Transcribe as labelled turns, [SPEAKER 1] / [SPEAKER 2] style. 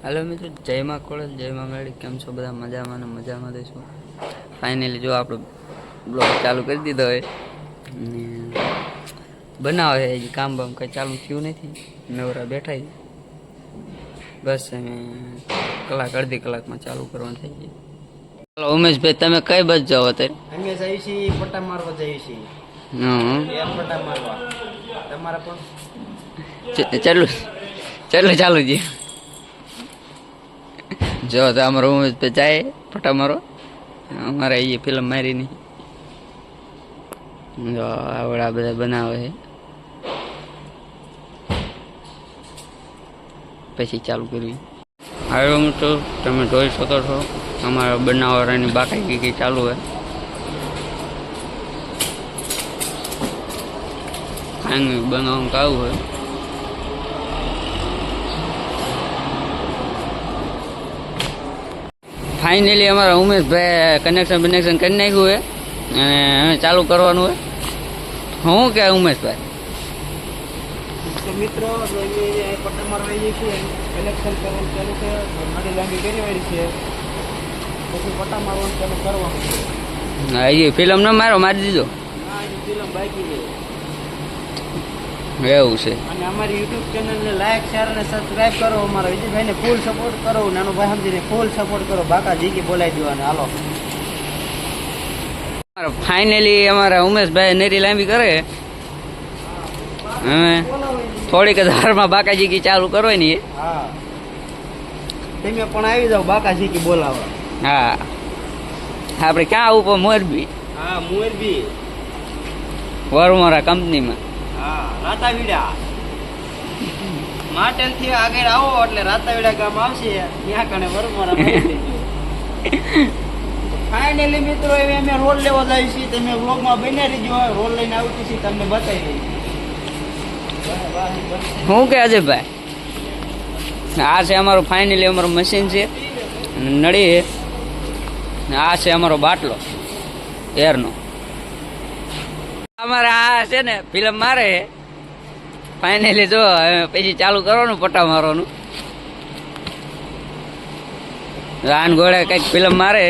[SPEAKER 1] હાલો મિત્રો, જય માં કોળલ, જય માં મેળી. કેમ છો બધા? મજામાં ને મજામાં દેશો. ફાઇનલી જો આપણો બ્લોગ ચાલુ કરી દીધો હોય ને બનાવે હજી કામ બામ કંઈ ચાલુ થયું નથી. નવરા બેઠા બસ કલાક અડધી કલાકમાં ચાલુ કરવાનું થઈ જાય. ચાલો ઉમેશભાઈ, તમે કઈ બસ જાઓ અત્યારે?
[SPEAKER 2] અમે જઈએ છીએ પટ્ટા મારવા જઈએ છીએ. પટ્ટા મારવા તમારા પણ
[SPEAKER 1] ચાલુ ચાલુ જી જો તો અમારો ઉમેશભાઈ જાય પટ્ટા મારો. અમારે એ ફિલ્મ મારી નહીં. જો આવડા બધા બનાવે છે પછી ચાલુ કરવી. હવે મિત્રો તમે જોઈ શકો છો અમારા બનાવવાની બાકાઈ ચાલુ હોય. બનાવવાનું કાવું હોય. ફાઇનલી અમારા ઉમેશભાઈ કનેક્શન બનેક્શન કરી નાખ્યું હોય અને હવે ચાલુ કરવાનું હોય. શું કે ઉમેશભાઈ?
[SPEAKER 2] મિત્રો પટ્ટા મારવા જઈએ છીએ, કલેક્શન કરવાનું ચાલુ છે, મારી લાંબી કરી વાળી છે, પછી પટ્ટા મારવાનું ચાલુ કરવાનું છે.
[SPEAKER 1] હા, એ ફિલ્મ ન મારો મારી દીધો.
[SPEAKER 2] હા, એ ફિલ્મ બાકી છે
[SPEAKER 1] એવું છે.
[SPEAKER 2] અને અમારી યુટ્યુબ ચેનલને લાઈક શેર અને સબસ્ક્રાઈબ કરો. અમારા વિજયભાઈને ફૂલ સપોર્ટ કરો. નાનો ભાઈ સમજીને ફૂલ સપોર્ટ કરો. બાકા જીકી બોલાવી દેવાને હાલો.
[SPEAKER 1] ફાઇનલી અમારા ઉમેશભાઈ નેરી લાંબી કરે. હવે થોડીક જ હારમાં બાકાજી કી ચાલુ કરવાની.
[SPEAKER 2] હા, તમે પણ આવી જાઓ બાકા જીકી બોલાવા.
[SPEAKER 1] હા, આપણે ક્યાં આવું પણ મોરબી.
[SPEAKER 2] હા, મોરબી
[SPEAKER 1] વરમોરા કંપનીમાં.
[SPEAKER 2] હા, રાતાવીડા માટેલ થી આગળ આવો એટલે રાતાવીડા ગામ આવશે. ત્યાં કણે વરમોરા ફાઇનલી મિત્રો અમે રોડ લેવા જઈએ છીએ. તમે વ્લોગમાં બન્યા રહીજો. રોડ લઈને આવતી છીએ, તમને બતાવી દઈએ.
[SPEAKER 1] શું કે અજયભાઈ? આ છે અમારું ફાઇનલી અમારું મશીન છે, નળી છે. આ છે અમારો બાટલો એરનો. અમારે આ છે ને ફિલ્મ મારે. ફાઇનલી જો પછી ચાલુ કરવાનું પટ્ટા મારવાનું. આન ઘોડે કંઈક ફિલ્મ મારે.